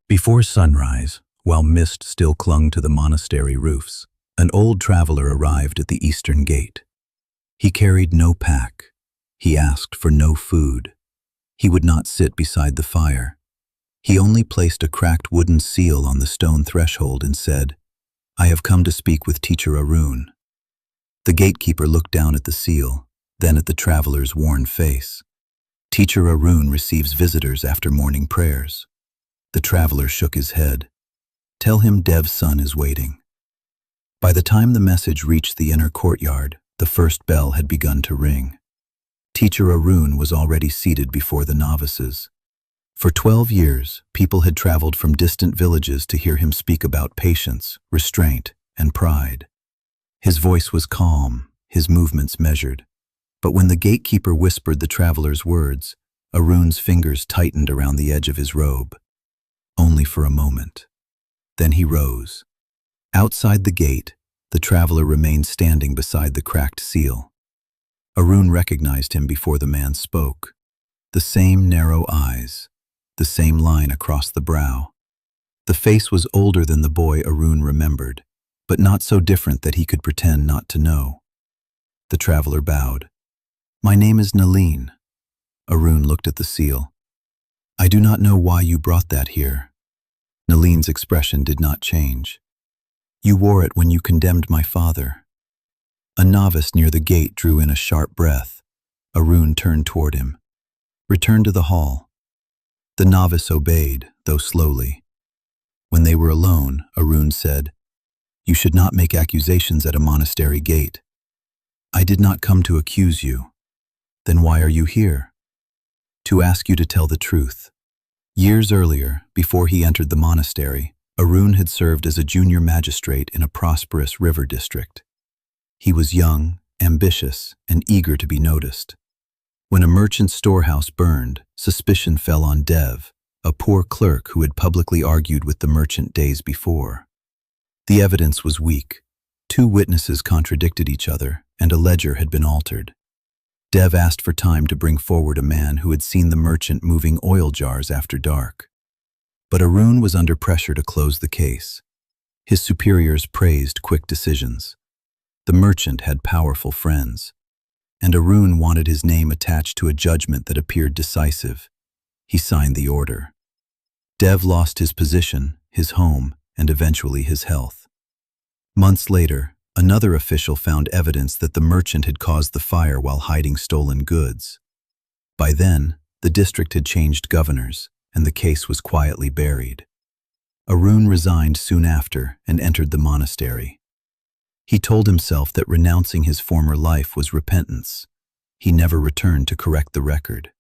Before sunrise, while mist still clung to the monastery roofs, an old traveler arrived at the eastern gate. He carried no pack. He asked for no food. He would not sit beside the fire. He only placed a cracked wooden seal on the stone threshold and said, "I have come to speak with Teacher Arun." The gatekeeper looked down at the seal, then at the traveler's worn face. Teacher Arun receives visitors after morning prayers. The traveler shook his head. "Tell him Dev's son is waiting." By the time the message reached the inner courtyard, the first bell had begun to ring. Teacher Arun was already seated before the novices. For 12 years, people had traveled from distant villages to hear him speak about patience, restraint, and pride. His voice was calm, his movements measured. But when the gatekeeper whispered the traveler's words, Arun's fingers tightened around the edge of his robe. Only for a moment. Then he rose. Outside the gate, the traveler remained standing beside the cracked seal. Arun recognized him before the man spoke. The same narrow eyes, the same line across the brow. The face was older than the boy Arun remembered, but not so different that he could pretend not to know. The traveler bowed. "My name is Nalin." Arun looked at the seal. "I do not know why you brought that here." Nalin's expression did not change. "You wore it when you condemned my father." A novice near the gate drew in a sharp breath. Arun turned toward him. "Return to the hall." The novice obeyed, though slowly. When they were alone, Arun said, "You should not make accusations at a monastery gate." "I did not come to accuse you." "Then why are you here?" "To ask you to tell the truth." Years earlier, before he entered the monastery, Arun had served as a junior magistrate in a prosperous river district. He was young, ambitious, and eager to be noticed. When a merchant's storehouse burned, suspicion fell on Dev, a poor clerk who had publicly argued with the merchant days before. The evidence was weak. 2 witnesses contradicted each other, and a ledger had been altered. Dev asked for time to bring forward a man who had seen the merchant moving oil jars after dark. But Arun was under pressure to close the case. His superiors praised quick decisions. The merchant had powerful friends, and Arun wanted his name attached to a judgment that appeared decisive. He signed the order. Dev lost his position, his home, and eventually his health. Months later, another official found evidence that the merchant had caused the fire while hiding stolen goods. By then, the district had changed governors, and the case was quietly buried. Arun resigned soon after and entered the monastery. He told himself that renouncing his former life was repentance. He never returned to correct the record.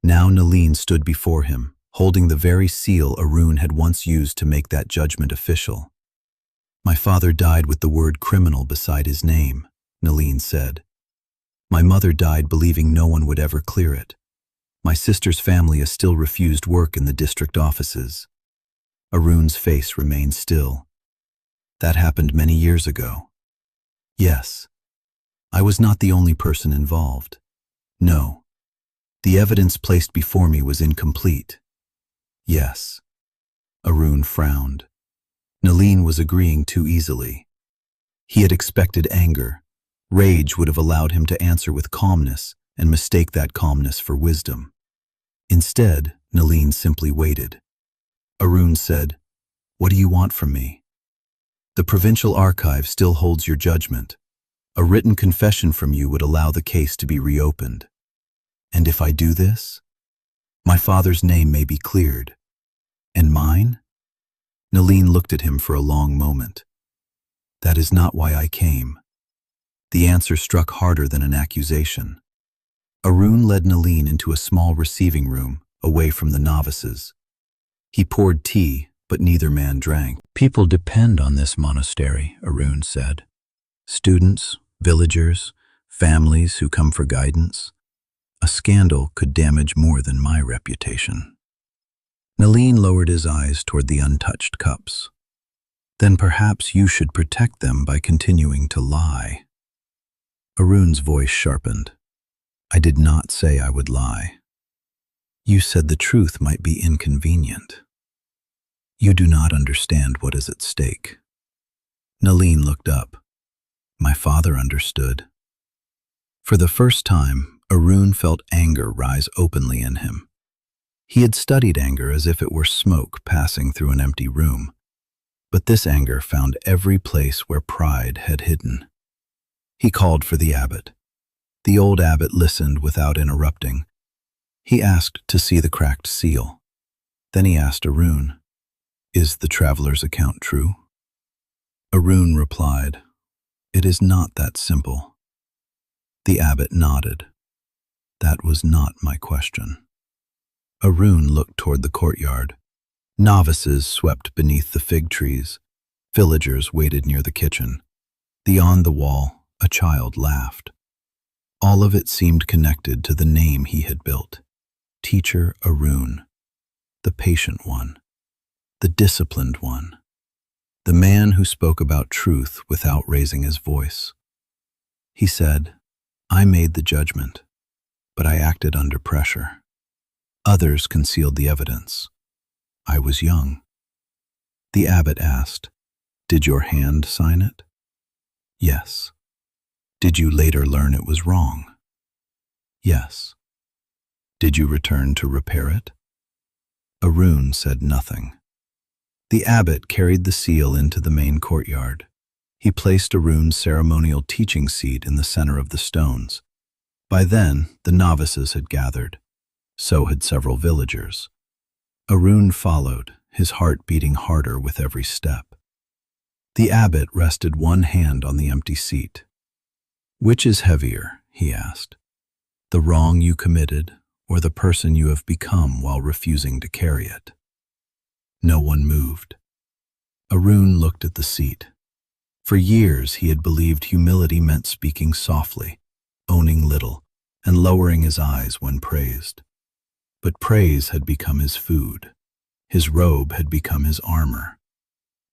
Now Nalin stood before him, holding the very seal Arun had once used to make that judgment official. "My father died with the word criminal beside his name," Nalin said. "My mother died believing no one would ever clear it. My sister's family has still refused work in the district offices." Arun's face remained still. "That happened many years ago." "Yes. I was not the only person involved. No. The evidence placed before me was incomplete." "Yes." Arun frowned. Nalin was agreeing too easily. He had expected anger. Rage would have allowed him to answer with calmness and mistake that calmness for wisdom. Instead, Nalin simply waited. Arun said, "What do you want from me?" "The provincial archive still holds your judgment. A written confession from you would allow the case to be reopened." "And if I do this?" "My father's name may be cleared." "And mine?" Nalin looked at him for a long moment. "That is not why I came." The answer struck harder than an accusation. Arun led Nalin into a small receiving room, away from the novices. He poured tea, but neither man drank. "People depend on this monastery," Arun said. "Students, villagers, families who come for guidance. A scandal could damage more than my reputation." Nalin lowered his eyes toward the untouched cups. "Then perhaps you should protect them by continuing to lie." Arun's voice sharpened. "I did not say I would lie. You said the truth might be inconvenient." You do not understand what is at stake. Nalin looked up. My father understood. For the first time, Arun felt anger rise openly in him. He had studied anger as if it were smoke passing through an empty room. But this anger found every place where pride had hidden. He called for the abbot. The old abbot listened without interrupting. He asked to see the cracked seal. Then he asked Arun, "Is the traveler's account true?" Arun replied, "It is not that simple." The abbot nodded. That was not my question. Arun looked toward the courtyard. Novices swept beneath the fig trees. Villagers waited near the kitchen. Beyond the wall, a child laughed. All of it seemed connected to the name he had built. Teacher Arun, the patient one, the disciplined one, the man who spoke about truth without raising his voice. He said, "I made the judgment, but I acted under pressure. Others concealed the evidence. I was young." The abbot asked, "Did your hand sign it?" "Yes." "Did you later learn it was wrong?" "Yes." "Did you return to repair it?" Arun said nothing. The abbot carried the seal into the main courtyard. He placed Arun's ceremonial teaching seat in the center of the stones. By then, the novices had gathered. So had several villagers. Arun followed, his heart beating harder with every step. The abbot rested one hand on the empty seat. "Which is heavier?" he asked. "The wrong you committed, or the person you have become while refusing to carry it?" No one moved. Arun looked at the seat. For years he had believed humility meant speaking softly, owning little, and lowering his eyes when praised. But praise had become his food. His robe had become his armor.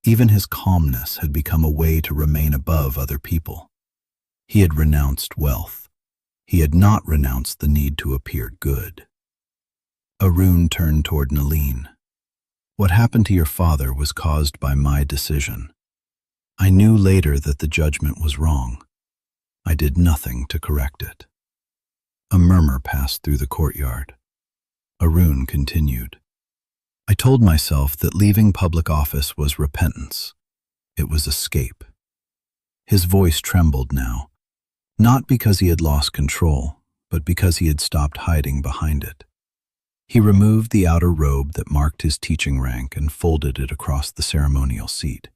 Even his calmness had become a way to remain above other people. He had renounced wealth. He had not renounced the need to appear good. Arun turned toward Nalin. "What happened to your father was caused by my decision. I knew later that the judgment was wrong. I did nothing to correct it." A murmur passed through the courtyard. Arun continued, "I told myself that leaving public office was repentance. It was escape." His voice trembled now, not because he had lost control, but because he had stopped hiding behind it. He removed the outer robe that marked his teaching rank and folded it across the ceremonial seat.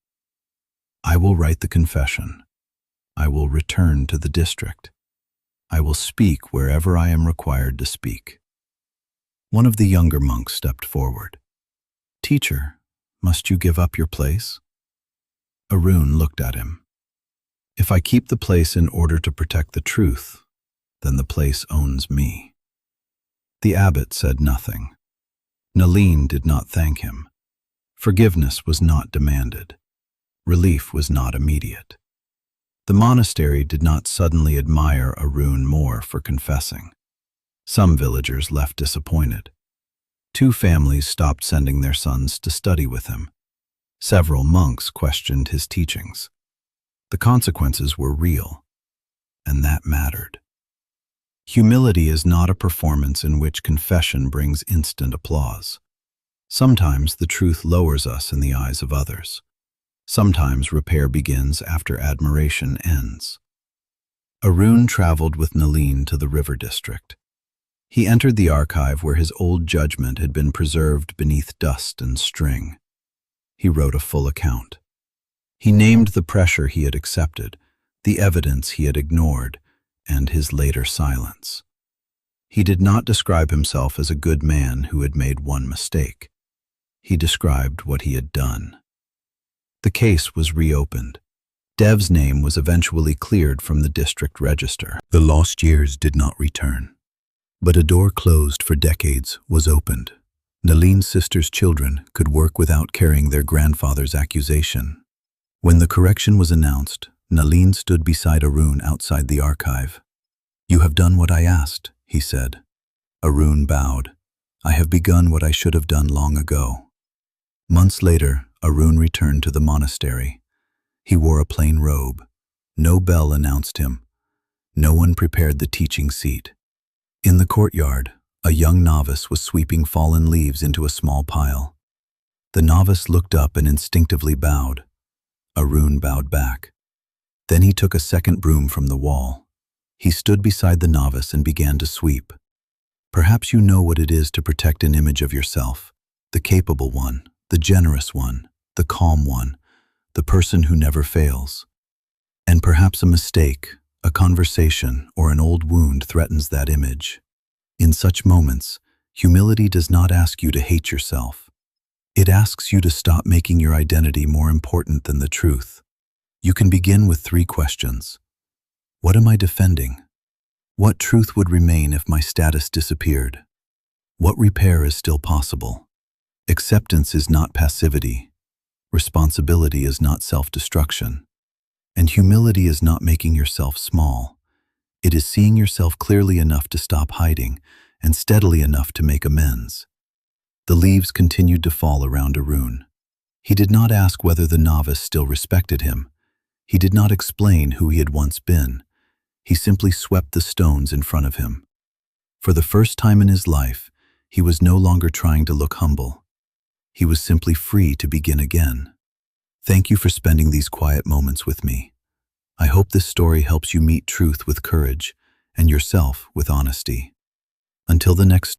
"I will write the confession. I will return to the district. I will speak wherever I am required to speak." One of the younger monks stepped forward. "Teacher, must you give up your place?" Arun looked at him. "If I keep the place in order to protect the truth, then the place owns me." The abbot said nothing. Nalin did not thank him. Forgiveness was not demanded. Relief was not immediate. The monastery did not suddenly admire Arun more for confessing. Some villagers left disappointed. 2 families stopped sending their sons to study with him. Several monks questioned his teachings. The consequences were real, and that mattered. Humility is not a performance in which confession brings instant applause. Sometimes the truth lowers us in the eyes of others. Sometimes repair begins after admiration ends. Arun traveled with Nalin to the river district. He entered the archive where his old judgment had been preserved beneath dust and string. He wrote a full account. He named the pressure he had accepted, the evidence he had ignored, and his later silence. He did not describe himself as a good man who had made one mistake. He described what he had done. The case was reopened. Dev's name was eventually cleared from the district register. The lost years did not return. But a door closed for decades was opened. Nalin's sister's children could work without carrying their grandfather's accusation. When the correction was announced, Nalin stood beside Arun outside the archive. "You have done what I asked," he said. Arun bowed. "I have begun what I should have done long ago." Months later, Arun returned to the monastery. He wore a plain robe. No bell announced him. No one prepared the teaching seat. In the courtyard, a young novice was sweeping fallen leaves into a small pile. The novice looked up and instinctively bowed. Arun bowed back. Then he took a second broom from the wall. He stood beside the novice and began to sweep. Perhaps you know what it is to protect an image of yourself, the capable one, the generous one, the calm one, the person who never fails. And perhaps a mistake, a conversation, or an old wound threatens that image. In such moments, humility does not ask you to hate yourself. It asks you to stop making your identity more important than the truth. You can begin with 3 questions. What am I defending? What truth would remain if my status disappeared? What repair is still possible? Acceptance is not passivity. Responsibility is not self-destruction. And humility is not making yourself small. It is seeing yourself clearly enough to stop hiding and steadily enough to make amends. The leaves continued to fall around Arun. He did not ask whether the novice still respected him. He did not explain who he had once been. He simply swept the stones in front of him. For the first time in his life, he was no longer trying to look humble. He was simply free to begin again. Thank you for spending these quiet moments with me. I hope this story helps you meet truth with courage and yourself with honesty. Until the next